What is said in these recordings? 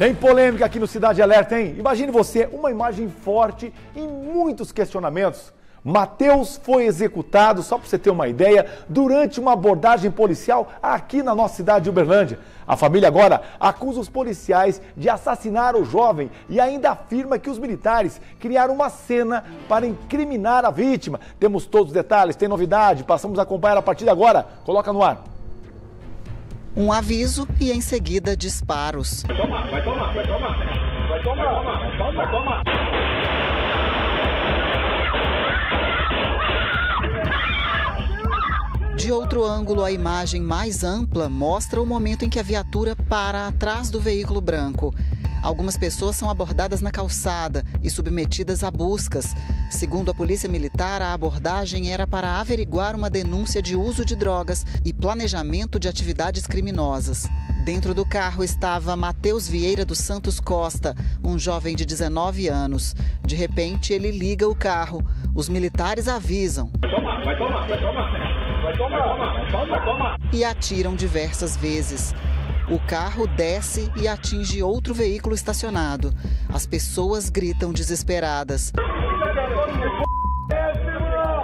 Tem polêmica aqui no Cidade Alerta, hein? Imagine você, uma imagem forte e muitos questionamentos. Matheus foi executado, só para você ter uma ideia, durante uma abordagem policial aqui na nossa cidade de Uberlândia. A família agora acusa os policiais de assassinar o jovem e ainda afirma que os militares criaram uma cena para incriminar a vítima. Temos todos os detalhes, tem novidade, passamos a acompanhar a partir de agora. Coloca no ar. Um aviso e em seguida disparos. Vai tomar. De outro ângulo, a imagem mais ampla mostra o momento em que a viatura para atrás do veículo branco. Algumas pessoas são abordadas na calçada e submetidas a buscas. Segundo a Polícia Militar, a abordagem era para averiguar uma denúncia de uso de drogas e planejamento de atividades criminosas. Dentro do carro estava Matheus Vieira dos Santos Costa, um jovem de 19 anos. De repente, ele liga o carro. Os militares avisam. Vai tomar. E atiram diversas vezes. O carro desce e atinge outro veículo estacionado. As pessoas gritam desesperadas.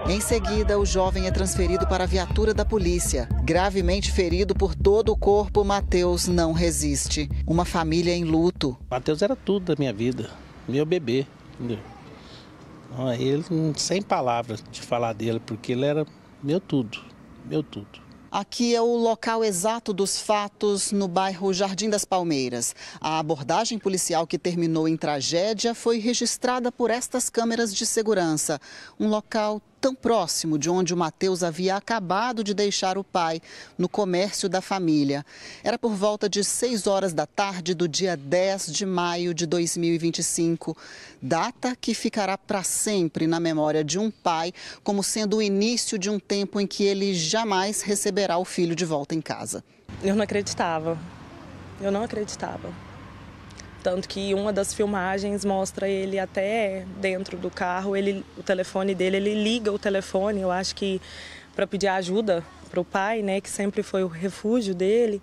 Em seguida, o jovem é transferido para a viatura da polícia. Gravemente ferido por todo o corpo, Matheus não resiste. Uma família em luto. Matheus era tudo da minha vida, meu bebê. Entendeu? Ele, sem palavras de falar dele, porque ele era meu tudo. Aqui é o local exato dos fatos no bairro Jardim das Palmeiras. A abordagem policial que terminou em tragédia foi registrada por estas câmeras de segurança. Um local tão próximo de onde o Matheus havia acabado de deixar o pai, no comércio da família. Era por volta de 6 horas da tarde do dia 10 de maio de 2025. Data que ficará para sempre na memória de um pai, como sendo o início de um tempo em que ele jamais receberá o filho de volta em casa. Eu não acreditava. Tanto que uma das filmagens mostra ele até dentro do carro, o telefone dele, ele liga o telefone, eu acho que para pedir ajuda para o pai, né, que sempre foi o refúgio dele.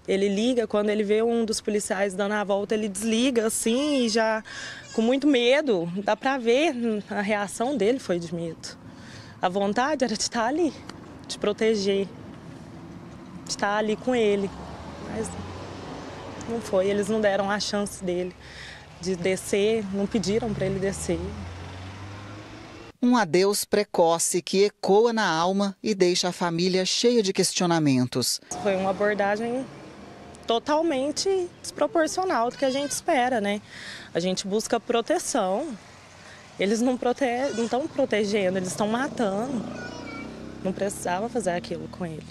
Ele liga, quando ele vê um dos policiais dando a volta, ele desliga assim, e já com muito medo. Dá para ver, a reação dele foi de medo. A vontade era de estar ali, de proteger, de estar ali com ele, mas não foi, eles não deram a chance dele de descer, não pediram para ele descer. Um adeus precoce que ecoa na alma e deixa a família cheia de questionamentos. Foi uma abordagem totalmente desproporcional do que a gente espera, né? A gente busca proteção, eles não estão protegendo, eles estão matando. Não precisava fazer aquilo com ele.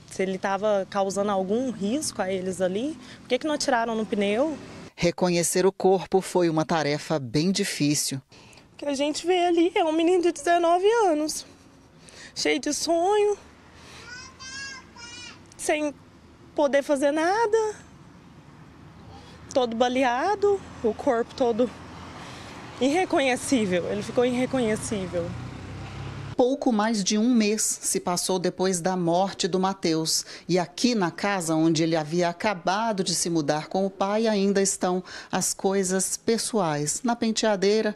Se ele estava causando algum risco a eles ali, por que não atiraram no pneu? Reconhecer o corpo foi uma tarefa bem difícil. O que a gente vê ali é um menino de 19 anos, cheio de sonho, sem poder fazer nada, todo baleado, o corpo todo irreconhecível, ele ficou irreconhecível. Pouco mais de um mês se passou depois da morte do Matheus. E aqui na casa onde ele havia acabado de se mudar com o pai, ainda estão as coisas pessoais. Na penteadeira,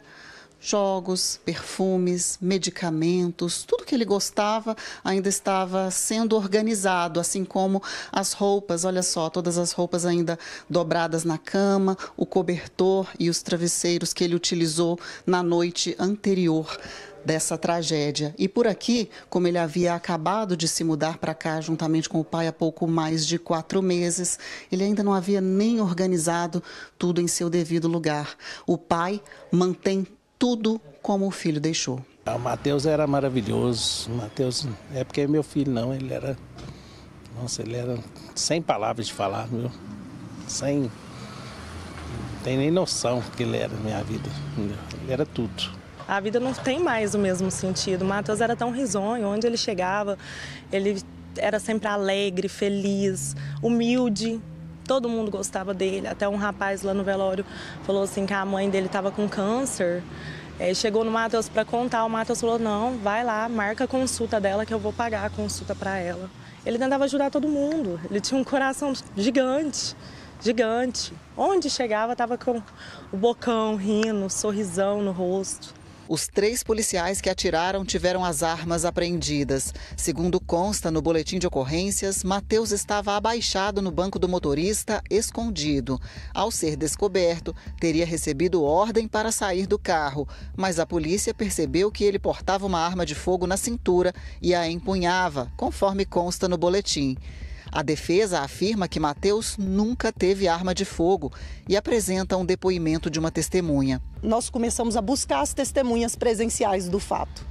jogos, perfumes, medicamentos, tudo que ele gostava ainda estava sendo organizado, assim como as roupas, olha só, todas as roupas ainda dobradas na cama, o cobertor e os travesseiros que ele utilizou na noite anterior dessa tragédia. E por aqui, como ele havia acabado de se mudar para cá juntamente com o pai há pouco mais de 4 meses, ele ainda não havia nem organizado tudo em seu devido lugar. O pai mantém tudo como o filho deixou. O Matheus era maravilhoso. O Matheus, é porque é meu filho não, ele era sem palavras de falar, viu? Não tem nem noção que ele era na minha vida, entendeu? Ele era tudo. A vida não tem mais o mesmo sentido. O Matheus era tão risonho, onde ele chegava, ele era sempre alegre, feliz, humilde. Todo mundo gostava dele. Até um rapaz lá no velório falou assim que a mãe dele estava com câncer. Chegou no Matheus para contar, o Matheus falou, não, vai lá, marca a consulta dela que eu vou pagar a consulta para ela. Ele tentava ajudar todo mundo, ele tinha um coração gigante, gigante. Onde chegava, estava com o bocão rindo, sorrisão no rosto. Os 3 policiais que atiraram tiveram as armas apreendidas. Segundo consta no boletim de ocorrências, Matheus estava abaixado no banco do motorista, escondido. Ao ser descoberto, teria recebido ordem para sair do carro, mas a polícia percebeu que ele portava uma arma de fogo na cintura e a empunhava, conforme consta no boletim. A defesa afirma que Matheus nunca teve arma de fogo e apresenta um depoimento de uma testemunha. Nós começamos a buscar as testemunhas presenciais do fato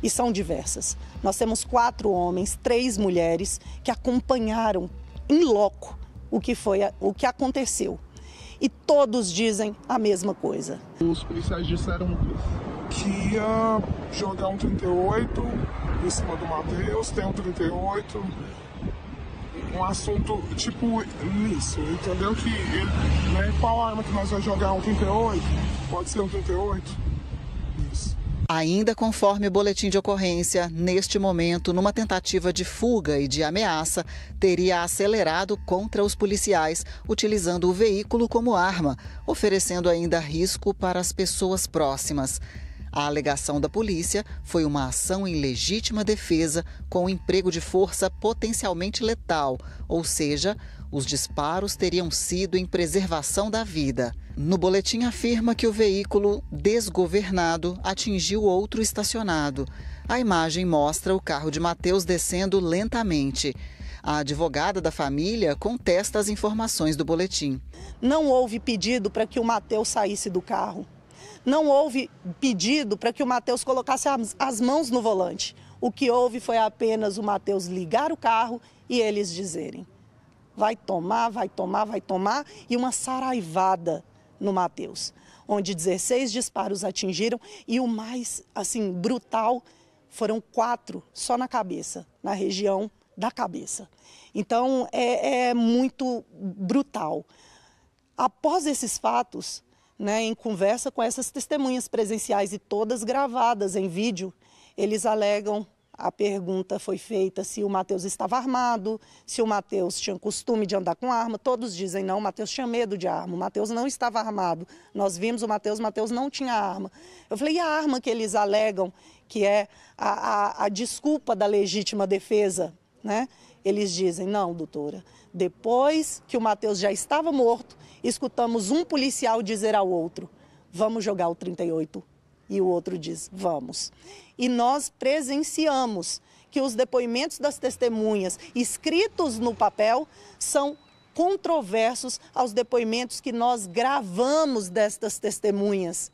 e são diversas. Nós temos 4 homens, 3 mulheres que acompanharam em loco o que aconteceu e todos dizem a mesma coisa. Os policiais disseram que ia jogar um 38 em cima do Matheus, tem um 38... Um assunto tipo nisso, entendeu? Que ele, né, qual arma que nós vamos jogar? Um 38? Pode ser um 38? Isso. Ainda conforme o boletim de ocorrência, neste momento, numa tentativa de fuga e de ameaça, teria acelerado contra os policiais, utilizando o veículo como arma, oferecendo ainda risco para as pessoas próximas. A alegação da polícia foi uma ação em legítima defesa com o emprego de força potencialmente letal, ou seja, os disparos teriam sido em preservação da vida. No boletim afirma que o veículo desgovernado atingiu outro estacionado. A imagem mostra o carro de Matheus descendo lentamente. A advogada da família contesta as informações do boletim. Não houve pedido para que o Matheus saísse do carro. Não houve pedido para que o Matheus colocasse as mãos no volante. O que houve foi apenas o Matheus ligar o carro e eles dizerem: vai tomar, vai tomar, vai tomar, e uma saraivada no Matheus, onde 16 disparos atingiram e o mais, assim, brutal, foram 4 só na cabeça, na região da cabeça. Então, é muito brutal. Após esses fatos, né, em conversa com essas testemunhas presenciais e todas gravadas em vídeo, eles alegam, a pergunta foi feita se o Matheus estava armado, se o Matheus tinha costume de andar com arma. Todos dizem não, o Matheus tinha medo de arma, o Matheus não estava armado. Nós vimos o Matheus não tinha arma. Eu falei, e a arma que eles alegam, que é a desculpa da legítima defesa, né? Eles dizem, não, doutora, depois que o Matheus já estava morto, escutamos um policial dizer ao outro, vamos jogar o 38. E o outro diz, vamos. E nós presenciamos que os depoimentos das testemunhas escritos no papel são controversos aos depoimentos que nós gravamos destas testemunhas.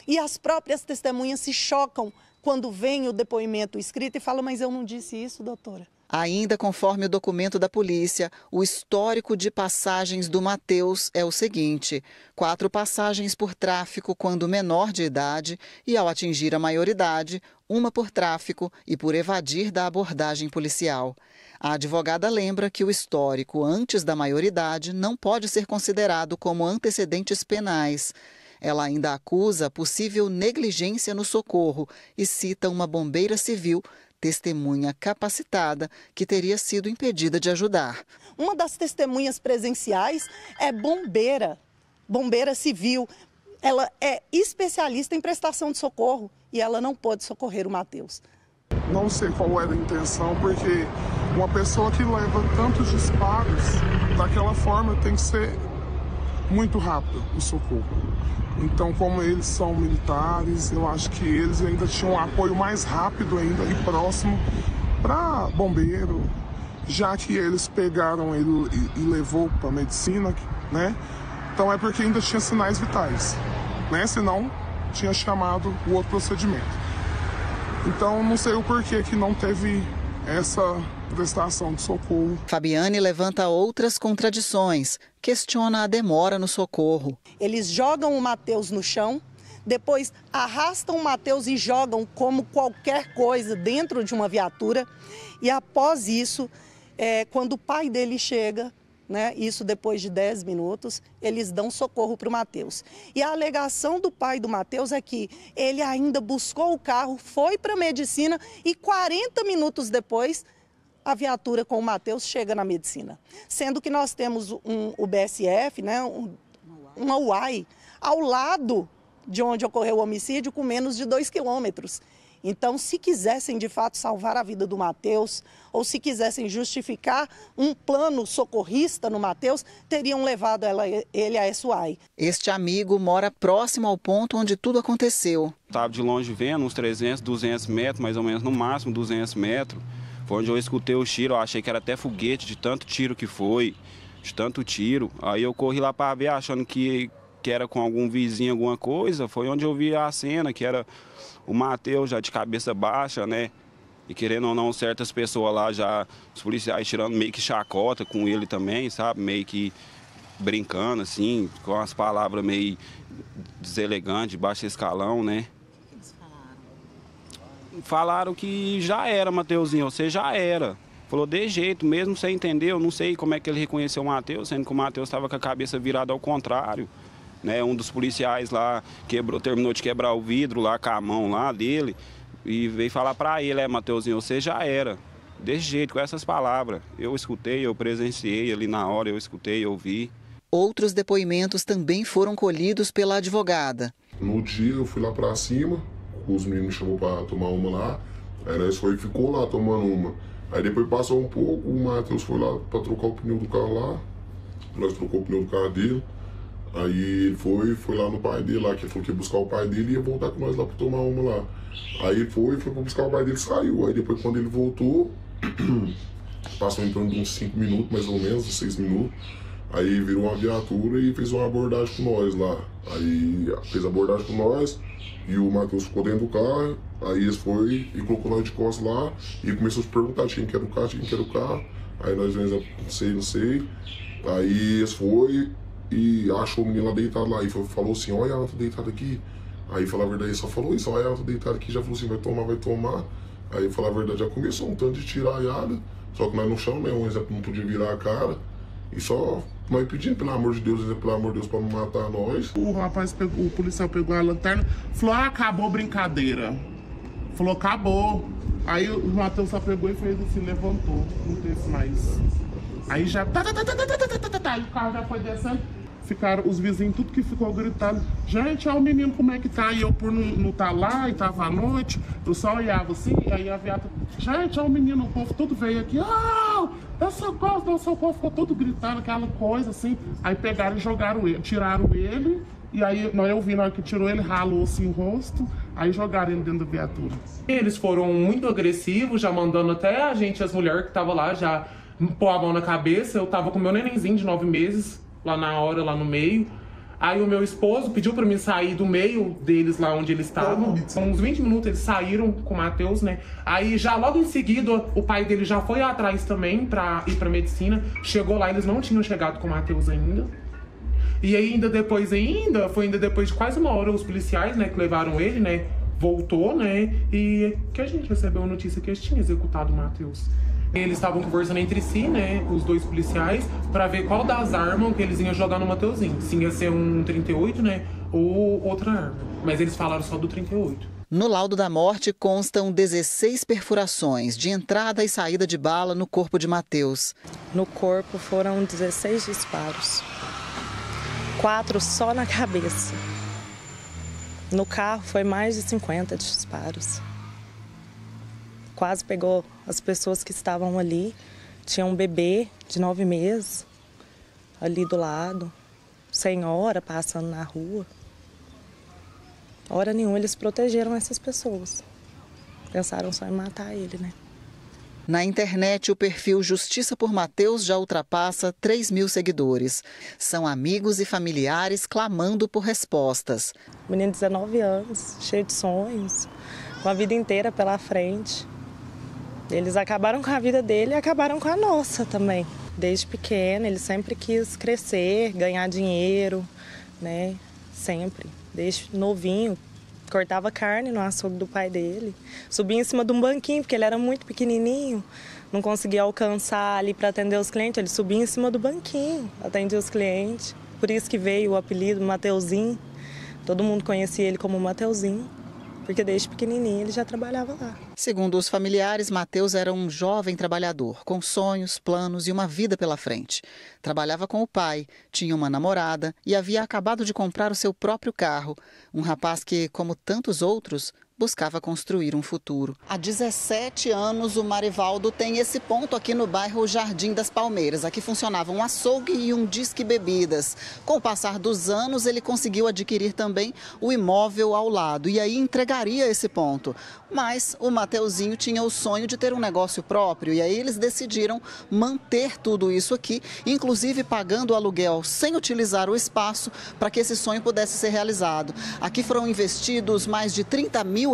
E as próprias testemunhas se chocam quando vem o depoimento escrito e falam, mas eu não disse isso, doutora. Ainda conforme o documento da polícia, o histórico de passagens do Matheus é o seguinte: 4 passagens por tráfico quando menor de idade e, ao atingir a maioridade, 1 por tráfico e por evadir da abordagem policial. A advogada lembra que o histórico antes da maioridade não pode ser considerado como antecedentes penais. Ela ainda acusa possível negligência no socorro e cita uma bombeira civil, testemunha capacitada, que teria sido impedida de ajudar. Uma das testemunhas presenciais é bombeira civil. Ela é especialista em prestação de socorro e ela não pôde socorrer o Matheus. Não sei qual era a intenção, porque uma pessoa que leva tantos disparos, daquela forma tem que ser muito rápido o socorro. Então, como eles são militares, eu acho que eles ainda tinham um apoio mais rápido ainda e próximo para bombeiro, já que eles pegaram ele e levou para a medicina, né? Então é porque ainda tinha sinais vitais, né? Senão tinha chamado o outro procedimento. Então não sei o porquê que não teve essa prestação de socorro. Fabiane levanta outras contradições, questiona a demora no socorro. Eles jogam o Matheus no chão, depois arrastam o Matheus e jogam como qualquer coisa dentro de uma viatura. E após isso, quando o pai dele chega, né, isso depois de 10 minutos, eles dão socorro para o Matheus. E a alegação do pai do Matheus é que ele ainda buscou o carro, foi para a medicina e 40 minutos depois a viatura com o Matheus chega na Medicina. Sendo que nós temos o BSF, né, uma UAI, ao lado de onde ocorreu o homicídio, com menos de 2 quilômetros. Então, se quisessem de fato salvar a vida do Matheus, ou se quisessem justificar um plano socorrista no Matheus, teriam levado ele a essa UAI. Este amigo mora próximo ao ponto onde tudo aconteceu. Estava de longe vendo, uns 300, 200 metros, mais ou menos, no máximo 200 metros. Foi onde eu escutei o tiro, eu achei que era até foguete, de tanto tiro que foi, de tanto tiro. Aí eu corri lá para ver, achando que era com algum vizinho, alguma coisa. Foi onde eu vi a cena, que era o Matheus já de cabeça baixa, né? E querendo ou não, certas pessoas lá já, os policiais tirando meio que chacota com ele também, sabe? Meio que brincando, assim, com as palavras meio deselegantes, baixo escalão, né? O que eles falaram? Falaram que já era, Mateuzinho, você já era. Falou, de jeito, mesmo sem entender, eu não sei como é que ele reconheceu o Matheus, sendo que o Matheus estava com a cabeça virada ao contrário. Né, um dos policiais lá terminou de quebrar o vidro lá com a mão lá dele e veio falar para ele, Mateuzinho, você já era, desse jeito, com essas palavras. Eu escutei, eu presenciei ali na hora, eu escutei, eu vi. Outros depoimentos também foram colhidos pela advogada. No dia eu fui lá para cima, os meninos me chamou para tomar uma lá, aí nós ficou lá tomando uma. Aí depois passou um pouco, o Matheus foi lá para trocar o pneu do carro lá, nós trocou o pneu do carro dele. Aí ele foi lá no pai dele lá, que ele falou que ia buscar o pai dele e ia voltar com nós lá pra tomar uma lá. Aí ele foi pra buscar o pai dele e saiu. Aí depois quando ele voltou, passou em torno de uns 5 minutos, mais ou menos, 6 minutos. Aí virou uma viatura e fez uma abordagem com nós lá. Aí fez a abordagem com nós e o Matheus ficou dentro do carro. Aí eles foi e colocou nós de costas lá e começou a se perguntar de quem que era o carro, de quem que era o carro. Aí nós vimos, não sei. Aí eles foi e achou o menino lá deitado lá e falou assim, olha ela tá deitada aqui. Aí falar a verdade, ele só falou isso, olha ela tá deitada aqui, já falou assim, vai tomar. Aí falar a verdade, já começou um tanto de tiraiada, só que nós não chamamos, né? Um exemplo, não podia virar a cara. E só nós pedindo, pelo amor de Deus, pra não matar nós. O policial pegou a lanterna, falou, acabou a brincadeira. Falou, acabou. Aí o Matheus só pegou e fez assim, levantou, não teve mais. Aí já, aí o carro já foi descendo, ficaram os vizinhos, tudo que ficou gritando, gente, olha o menino como é que tá, e eu por não tá lá, e tava à noite, eu só olhava assim, e aí a viatura, gente, olha o menino, o povo tudo veio aqui, dá socorro, ficou tudo gritando, aquela coisa assim, aí pegaram e jogaram ele, tiraram ele, e aí eu vi na hora que tirou ele, ralou assim o rosto, aí jogaram ele dentro da viatura. Eles foram muito agressivos, já mandando até a gente, as mulheres que estavam lá, já pôr a mão na cabeça. Eu tava com meu nenenzinho de 9 meses, lá na hora, lá no meio. Aí o meu esposo pediu pra mim sair do meio deles, lá onde eles estavam. Com uns 20 minutos eles saíram com o Matheus, né? Aí já logo em seguida, o pai dele já foi atrás também pra ir pra medicina. Chegou lá, eles não tinham chegado com o Matheus ainda. E ainda depois de quase uma hora, os policiais, né, que levaram ele, né, voltou, né, e que a gente recebeu a notícia que eles tinham executado o Matheus. Eles estavam conversando entre si, né, os dois policiais, para ver qual das armas que eles iam jogar no Mateuzinho. Se ia ser um 38, né, ou outra arma. Mas eles falaram só do 38. No laudo da morte constam 16 perfurações de entrada e saída de bala no corpo de Matheus. No corpo foram 16 disparos. 4 só na cabeça. No carro foi mais de 50 disparos. Quase pegou as pessoas que estavam ali. Tinha um bebê de 9 meses ali do lado, senhora passando na rua. Hora nenhuma eles protegeram essas pessoas. Pensaram só em matar ele, né? Na internet, o perfil Justiça por Matheus já ultrapassa 3.000 seguidores. São amigos e familiares clamando por respostas. Menino de 19 anos, cheio de sonhos, com a vida inteira pela frente. Eles acabaram com a vida dele e acabaram com a nossa também. Desde pequeno, ele sempre quis crescer, ganhar dinheiro, né? Sempre. Desde novinho, cortava carne no açougue do pai dele. Subia em cima de um banquinho, porque ele era muito pequenininho. Não conseguia alcançar ali para atender os clientes. Ele subia em cima do banquinho, atendia os clientes. Por isso que veio o apelido Mateuzinho. Todo mundo conhecia ele como Mateuzinho. porque desde pequenininho ele já trabalhava lá. Segundo os familiares, Matheus era um jovem trabalhador, com sonhos, planos e uma vida pela frente. Trabalhava com o pai, tinha uma namorada e havia acabado de comprar o seu próprio carro. Um rapaz que, como tantos outros, buscava construir um futuro. Há 17 anos, o Marivaldo tem esse ponto aqui no bairro Jardim das Palmeiras. Aqui funcionava um açougue e um disque bebidas. Com o passar dos anos, ele conseguiu adquirir também o imóvel ao lado e aí entregaria esse ponto. Mas o Mateuzinho tinha o sonho de ter um negócio próprio e aí eles decidiram manter tudo isso aqui, inclusive pagando o aluguel sem utilizar o espaço para que esse sonho pudesse ser realizado. Aqui foram investidos mais de R$30 mil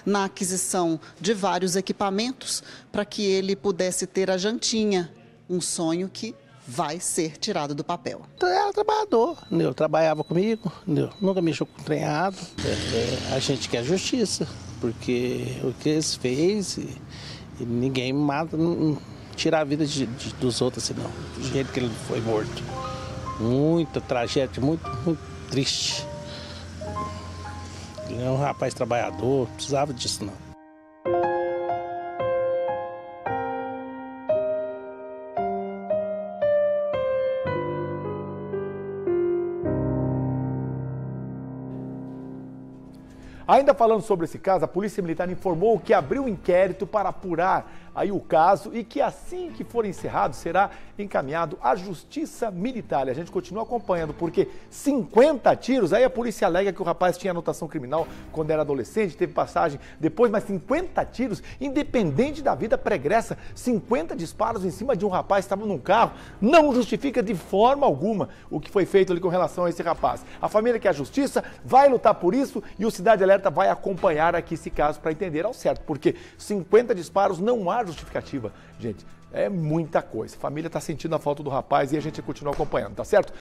na aquisição de vários equipamentos para que ele pudesse ter a jantinha, um sonho que vai ser tirado do papel. Eu era trabalhador, entendeu? Trabalhava comigo, entendeu? Nunca mexeu com trem errado. A gente quer justiça, porque o que eles fez e ninguém mata, não tira a vida dos outros assim, não. Do jeito que ele foi morto. Muita tragédia, muito triste. Ele é um rapaz trabalhador, não precisava disso não. Ainda falando sobre esse caso, a Polícia Militar informou que abriu um inquérito para apurar aí o caso e que assim que for encerrado será encaminhado à Justiça Militar. E a gente continua acompanhando porque 50 tiros, aí a polícia alega que o rapaz tinha anotação criminal quando era adolescente, teve passagem depois, mas 50 tiros, independente da vida pregressa, 50 disparos em cima de um rapaz que estava num carro, não justifica de forma alguma o que foi feito ali com relação a esse rapaz. A família quer a justiça, vai lutar por isso e o Cidade Alerta vai acompanhar aqui esse caso para entender ao certo, porque 50 disparos não há justificativa, gente, é muita coisa. A família está sentindo a falta do rapaz e a gente continua acompanhando, tá certo?